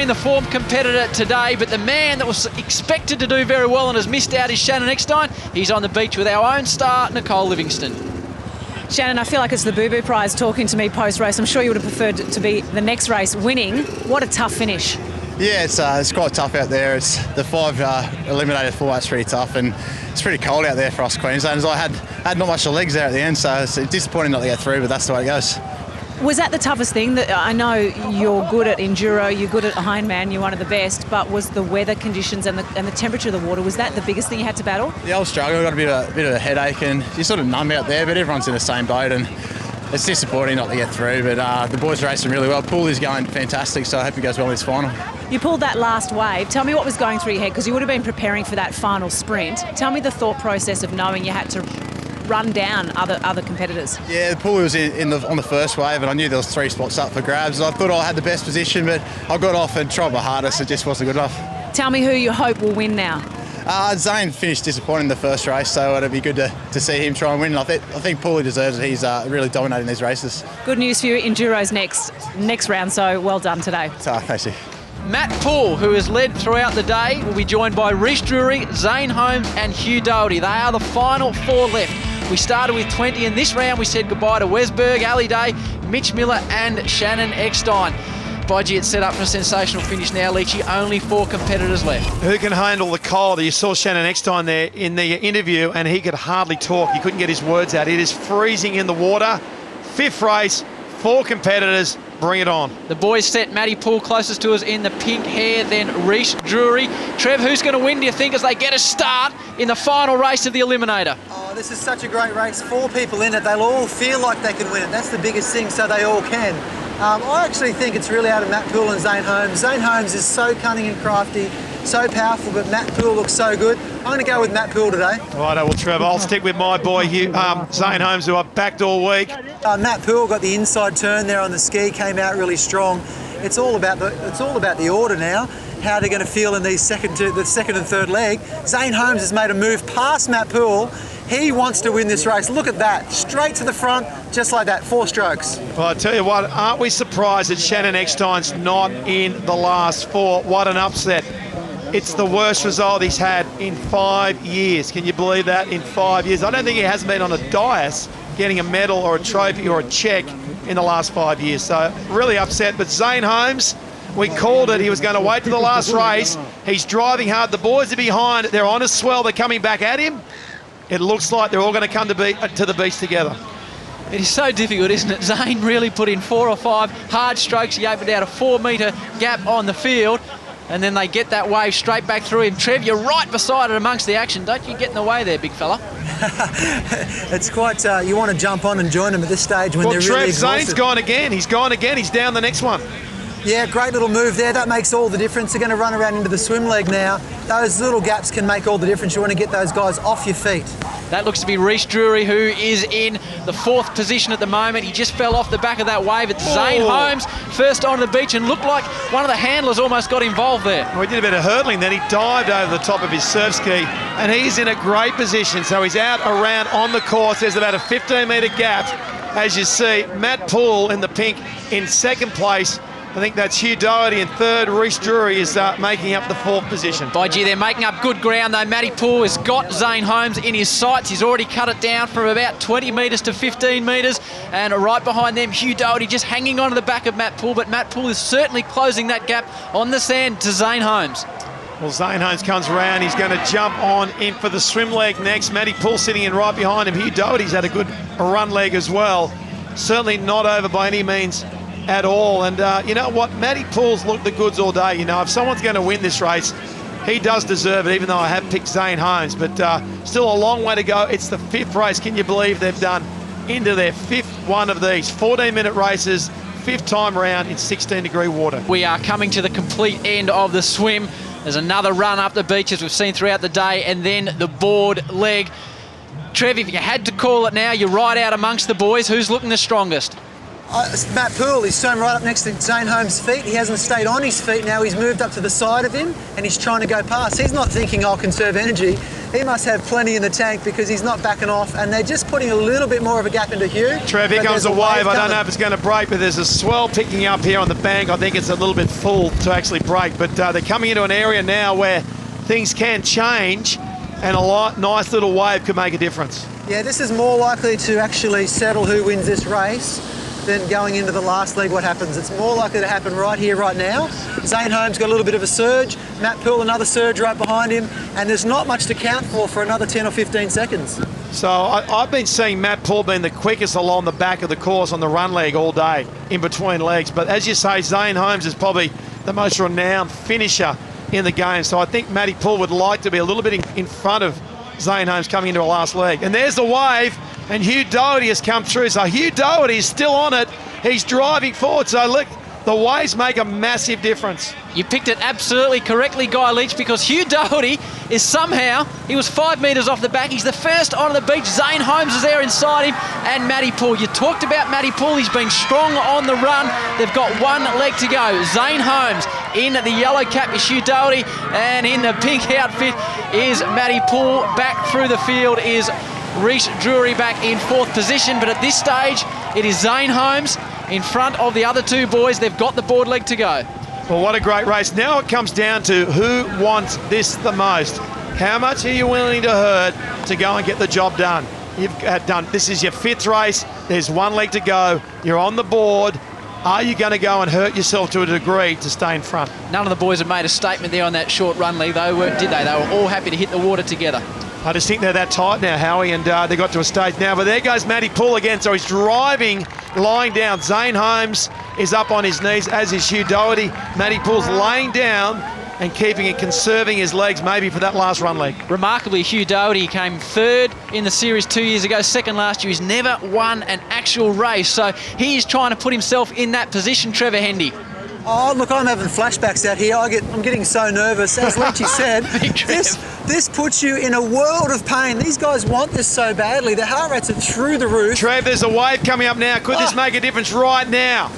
been the form competitor today, but the man that was expected to do very well and has missed out is Shannon Eckstein. He's on the beach with our own star, Nicole Livingston. Shannon, I feel like it's the Boo Boo Prize talking to me post-race. I'm sure you would have preferred to be the next race winning. What a tough finish. Yeah, it's quite tough out there. It's the 5 eliminated format's pretty tough, and it's pretty cold out there for us Queenslanders. I had not much of legs there at the end, so it's disappointing not to get through, but that's the way it goes. Was that the toughest thing? That I know you're good at enduro, you're good at Ironman, you're one of the best, but was the weather conditions and the temperature of the water, was that the biggest thing you had to battle? Yeah, I was struggling. I got a bit of a headache, and you're sort of numb out there, but everyone's in the same boat, and it's disappointing not to get through, but the boys are racing really well. Pool is going fantastic, so I hope he goes well in his final. You pulled that last wave. Tell me what was going through your head, because you would have been preparing for that final sprint. Tell me the thought process of knowing you had to run down other competitors. Yeah, the pool was on the first wave, and I knew there was 3 spots up for grabs. I thought I had the best position, but I got off and tried my hardest. It just wasn't good enough. Tell me who you hope will win now. Zane finished disappointing in the first race, so it'd be good to see him try and win. I think Paulie deserves it. He's really dominating these races. Good news for you. Enduro's next round, so well done today. Thanks you. Matt Poole, who has led throughout the day, will be joined by Rhys Drury, Zane Holmes and Hugh Doherty. They are the final 4 left. We started with 20, and this round we said goodbye to Wesberg, Ali Day, Mitch Miller and Shannon Eckstein. Bodgy, it's set up for a sensational finish now, Leachy. Only 4 competitors left. Who can handle the cold? You saw Shannon Eckstein there in the interview, and he could hardly talk. He couldn't get his words out. It is freezing in the water. 5th race, 4 competitors. Bring it on. The boys set Matty Poole closest to us in the pink hair, then Rhys Drury. Trev, who's going to win, do you think, as they get a start in the final race of the Eliminator? Oh, this is such a great race. 4 people in it. They'll all feel like they can win it. That's the biggest thing, so they all can. I actually think it's really out of Matt Poole and Zane Holmes. Zane Holmes is so cunning and crafty, so powerful, but Matt Poole looks so good. I'm going to go with Matt Poole today. Righto, well, Trevor, I'll stick with my boy, Zane Holmes, who I've backed all week. Matt Poole got the inside turn there on the ski, came out really strong. It's all about the order now. How they're going to feel in the second and third leg. Zane Holmes has made a move past Matt Poole. He wants to win this race. Look at that, straight to the front, just like that, 4 strokes. Well, I tell you what, aren't we surprised that Shannon Eckstein's not in the last 4? What an upset. It's the worst result he's had in 5 years. Can you believe that? In 5 years. I don't think he has been on a dais getting a medal or a trophy or a check in the last 5 years. So really upset. But Zane Holmes, we called it. He was going to wait to the last race. He's driving hard. The boys are behind. They're on a swell. They're coming back at him. It looks like they're all going to come to the beach together. It is so difficult, isn't it? Zane really put in 4 or 5 hard strokes. He opened out a 4-metre gap on the field, and then they get that wave straight back through him. Trev, you're right beside it amongst the action. Don't you get in the way there, big fella. It's quite, you want to jump on and join them at this stage when they're really exhausted. Zane's gone again. He's gone again. He's down the next one. Yeah, great little move there. That makes all the difference. They're going to run around into the swim leg now. Those little gaps can make all the difference. You want to get those guys off your feet. That looks to be Rhys Drury, who is in the 4th position at the moment. He just fell off the back of that wave. It's Zane Holmes first onto the beach, and looked like one of the handlers almost got involved there. Well, he did a bit of hurdling, then he dived over the top of his surf ski, and he's in a great position. So he's out around on the course. There's about a 15-metre gap. As you see, Matt Poole in the pink in 2nd place. I think that's Hugh Doherty in 3rd. Rhys Drury is making up the 4th position. By gee, they're making up good ground though. Matty Poole has got Zane Holmes in his sights. He's already cut it down from about 20 metres to 15 metres. And right behind them, Hugh Doherty just hanging on to the back of Matt Poole. But Matt Poole is certainly closing that gap on the sand to Zane Holmes. Well, Zane Holmes comes around. He's going to jump on in for the swim leg next. Matty Poole sitting in right behind him. Hugh Doherty's had a good run leg as well. Certainly not over by any means at all. And you know what, Matty Poole's looked the goods all day. You know, if someone's going to win this race, he does deserve it, even though I have picked Zane Holmes. But still a long way to go. It's the 5th race. Can you believe they've done into their 5th one of these 14-minute races, 5th time round in 16-degree water? We are coming to the complete end of the swim. There's another run up the beach, as we've seen throughout the day, and then the board leg. Trev, if you had to call it now, you're right out amongst the boys. Who's looking the strongest? Matt Poole, he's swum right up next to Zane Holmes' feet. He hasn't stayed on his feet now. He's moved up to the side of him and he's trying to go past. He's not thinking, I'll conserve energy. He must have plenty in the tank because he's not backing off, and they're just putting a little bit more of a gap into Hugh. Trev, here comes a wave. I don't know if it's going to break, but there's a swell picking up here on the bank. I think it's a little bit full to actually break, but they're coming into an area now where things can change, and a nice little wave could make a difference. Yeah, this is more likely to actually settle who wins this race than going into the last leg what happens. It's more likely to happen right here, right now. Zane Holmes got a little bit of a surge, Matt Poole another surge right behind him, and there's not much to count for another 10 or 15 seconds. So I've been seeing Matt Poole being the quickest along the back of the course on the run leg all day, in between legs. But as you say, Zane Holmes is probably the most renowned finisher in the game. So I think Matty Poole would like to be a little bit in front of Zane Holmes coming into a last leg. And there's the wave, and Hugh Doherty has come through. So Hugh Doherty is still on it. He's driving forward. So look, the waves make a massive difference. You picked it absolutely correctly, Guy Leach, because Hugh Doherty is somehow, he was 5 metres off the back. He's the first onto the beach. Zane Holmes is there inside him, and Matty Poole. You talked about Matty Poole. He's been strong on the run. They've got one leg to go. Zane Holmes in the yellow cap is Hugh Doherty, and in the pink outfit is Matty Poole. Back through the field is Rhys Drury back in 4th position, but at this stage, it is Zane Holmes in front of the other two boys. They've got the board leg to go. Well, what a great race. Now it comes down to who wants this the most. How much are you willing to hurt to go and get the job done? You've done. This is your 5th race. There's one leg to go. You're on the board. Are you going to go and hurt yourself to a degree to stay in front? None of the boys have made a statement there on that short run leg, though, did they? They were all happy to hit the water together. I just think they're that tight now, Howie, and they got to a stage now. But there goes Matty Poole again. So he's driving, lying down. Zane Holmes is up on his knees, as is Hugh Doherty. Matty Poole's laying down and keeping it, conserving his legs maybe for that last run leg. Remarkably, Hugh Doherty came 3rd in the series 2 years ago, 2nd last year. He's never won an actual race, so he is trying to put himself in that position, Trevor Hendy. Oh, look, I'm having flashbacks out here. I'm getting so nervous. As Lynchy said, this puts you in a world of pain. These guys want this so badly. Their heart rates are through the roof. Trev, there's a wave coming up now. Could this make a difference right now?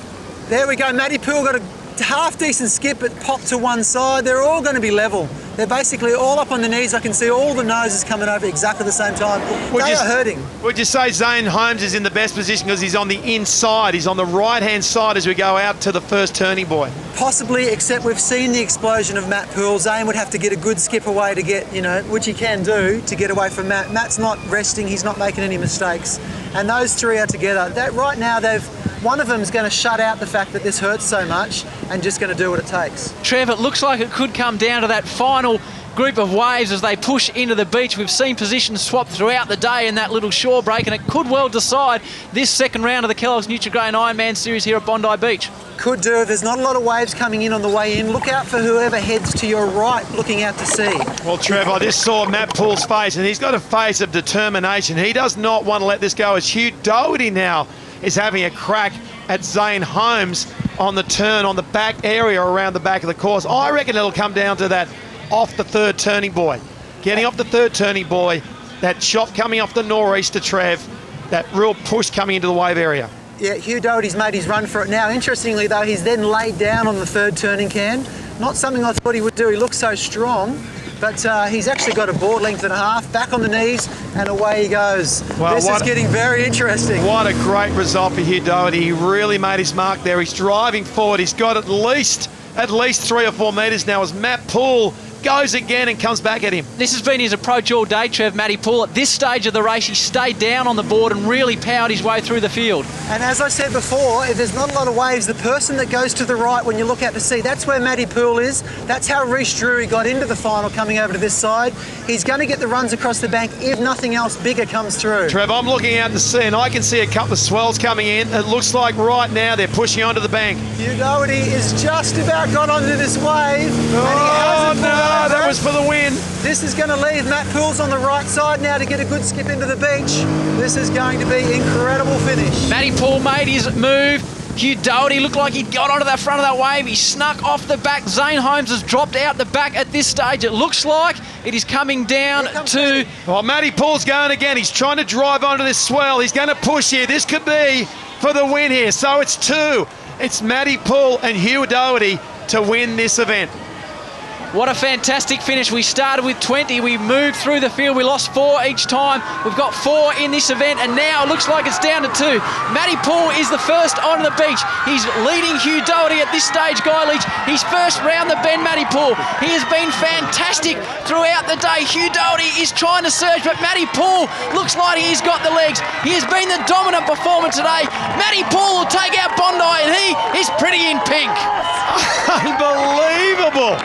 There we go. Matty Poole got a half-decent skip, but popped to one side. They're all going to be level. They're basically all up on the knees. I can see all the noses coming over exactly the same time. They are hurting. Would you say Zane Holmes is in the best position because he's on the inside? He's on the right-hand side as we go out to the first turning boy. Possibly, except we've seen the explosion of Matt Poole. Zane would have to get a good skip away to get, which he can do, to get away from Matt. Matt's not resting. He's not making any mistakes. And those three are together. Right now, one of them is going to shut out the fact that this hurts so much and just going to do what it takes. Trev, it looks like it could come down to that final group of waves as they push into the beach. We've seen positions swap throughout the day in that little shore break, and it could well decide this second round of the Kellogg's Nutrigrain Ironman Series here at Bondi Beach. Could do. If there's not a lot of waves coming in on the way in, look out for whoever heads to your right looking out to sea. Well, Trev, I just saw Matt Poole's face, and he's got a face of determination. He does not want to let this go, as Hugh Doherty now is having a crack at Zane Holmes on the turn on the back area around the back of the course. I reckon it'll come down to that off the 3rd turning buoy. Getting off the 3rd turning buoy, that shot coming off the nor'easter, Trev, that real push coming into the wave area. Yeah, Hugh Doherty's made his run for it now. Interestingly, though, he's then laid down on the 3rd turning can. Not something I thought he would do. He looks so strong. But he's actually got a board length and a half, back on the knees, and away he goes. Well, this is getting very interesting. What a great result for Hugh Doherty. He really made his mark there. He's driving forward. He's got at least 3 or 4 metres now as Matt Poole goes again and comes back at him. This has been his approach all day, Trev. Matty Poole, at this stage of the race, he stayed down on the board and really powered his way through the field. And as I said before, if there's not a lot of waves, the person that goes to the right when you look out to sea, that's where Matty Poole is. That's how Rhys Drury got into the final, coming over to this side. He's going to get the runs across the bank if nothing else bigger comes through. Trev, I'm looking out to sea and I can see a couple of swells coming in. It looks like right now they're pushing onto the bank. Hugh Doherty is just about got onto this wave. Oh, no, that was for the win. This is going to leave Matt Poole's on the right side now to get a good skip into the beach. This is going to be incredible finish. Matty Poole made his move. Hugh Doherty looked like he'd got onto the front of that wave. He snuck off the back. Zane Holmes has dropped out the back at this stage. It looks like it is coming down to... Well, Matty Poole's going again. He's trying to drive onto this swell. He's going to push here. This could be for the win here. So it's two. It's Matty Poole and Hugh Doherty to win this event. What a fantastic finish. We started with 20. We moved through the field. We lost 4 each time. We've got 4 in this event, and now it looks like it's down to 2. Matty Poole is the first onto the beach. He's leading Hugh Doherty at this stage, Guy Leach. He's first round the bend, Matty Poole. He has been fantastic throughout the day. Hugh Doherty is trying to surge, but Matty Poole looks like he's got the legs. He has been the dominant performer today. Matty Poole will take out Bondi, and he is pretty in pink. Unbelievable.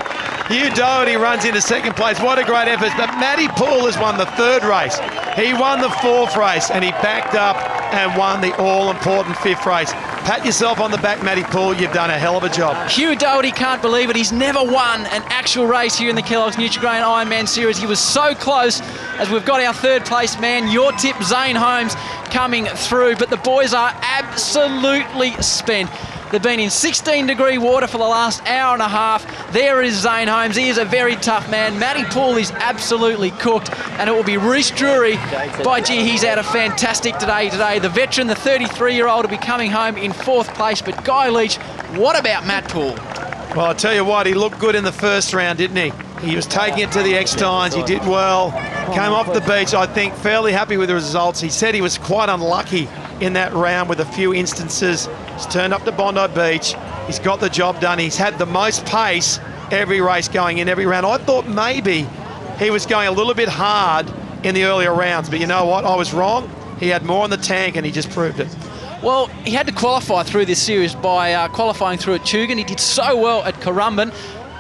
Hugh Doherty runs into second place. What a great effort. But Matty Poole has won the 3rd race. He won the 4th race, and he backed up and won the all-important 5th race. Pat yourself on the back, Matty Poole. You've done a hell of a job. Hugh Doherty can't believe it. He's never won an actual race here in the Kellogg's Nutrigrain Ironman Series. He was so close, as we've got our 3rd place man, your tip, Zane Holmes, coming through. But the boys are absolutely spent. They've been in 16-degree water for the last hour and a half. There is Zane Holmes. He is a very tough man. Matty Poole is absolutely cooked, and it will be Reece Drury. By gee, he's had a fantastic day today. The veteran, the 33-year-old, will be coming home in 4th place. But Guy Leach, what about Matt Poole? Well, I'll tell you what, he looked good in the first round, didn't he? He was taking it to the X-Tines. He did well. Came off the beach, I think, fairly happy with the results. He said he was quite unlucky in that round with a few instances. He's turned up to Bondi Beach. He's got the job done. He's had the most pace every race going in every round. I thought maybe he was going a little bit hard in the earlier rounds, but you know what? I was wrong. He had more in the tank, and he just proved it. Well, he had to qualify through this series by qualifying through at Tugun. He did so well at Currumbin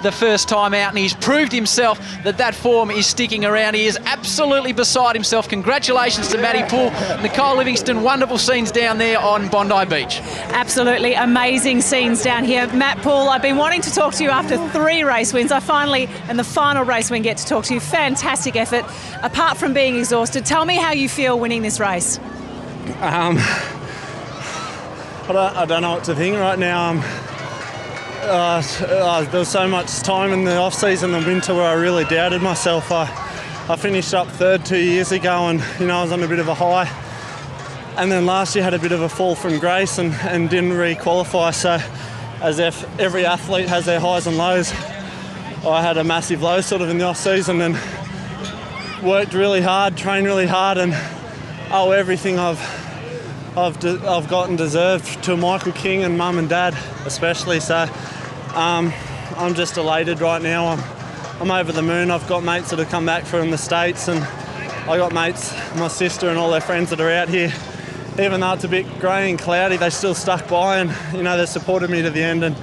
the first time out, and he's proved himself that that form is sticking around. He is absolutely beside himself. Congratulations to Matty Poole. Nicole Livingston, wonderful scenes down there on Bondi Beach. Absolutely amazing scenes down here. Matt Poole, I've been wanting to talk to you after 3 race wins. I finally, in the final race win, get to talk to you. Fantastic effort. Apart from being exhausted, tell me how you feel winning this race. I don't know what to think right now. There was so much time in the off-season and winter where I really doubted myself. I finished up 3rd 2 years ago, and I was on a bit of a high. And then last year had a bit of a fall from grace and didn't re-qualify. So as if every athlete has their highs and lows, I had a massive low sort of in the off-season and worked really hard, trained really hard, and owe everything I've gotten deserved to Michael King and Mum and Dad especially. So I'm just elated right now. I'm over the moon. I've got mates that have come back from the States, and I got mates, my sister and all their friends that are out here. Even though it's a bit grey and cloudy, they still stuck by, and they supported me to the end, and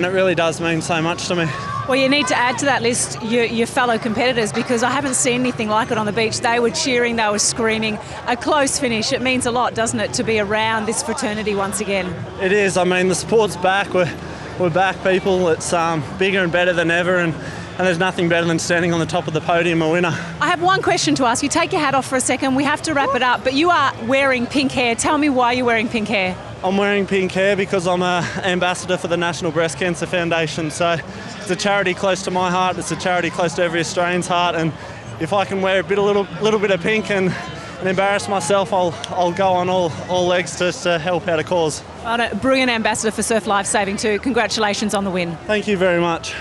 it really does mean so much to me. Well, you need to add to that list your fellow competitors, because I haven't seen anything like it on the beach. They were cheering, they were screaming. A close finish. It means a lot, doesn't it, to be around this fraternity once again? It is. I mean, the sport's back. We're back, people. It's bigger and better than ever, and there's nothing better than standing on the top of the podium a winner. I have one question to ask you. Take your hat off for a second. We have to wrap it up, but you are wearing pink hair. Tell me why you're wearing pink hair. I'm wearing pink hair because I'm an ambassador for the National Breast Cancer Foundation. So it's a charity close to my heart. It's a charity close to every Australian's heart. And if I can wear a little bit of pink and embarrass myself, I'll go on all legs just to help out a cause. A brilliant ambassador for surf life saving too. Congratulations on the win. Thank you very much.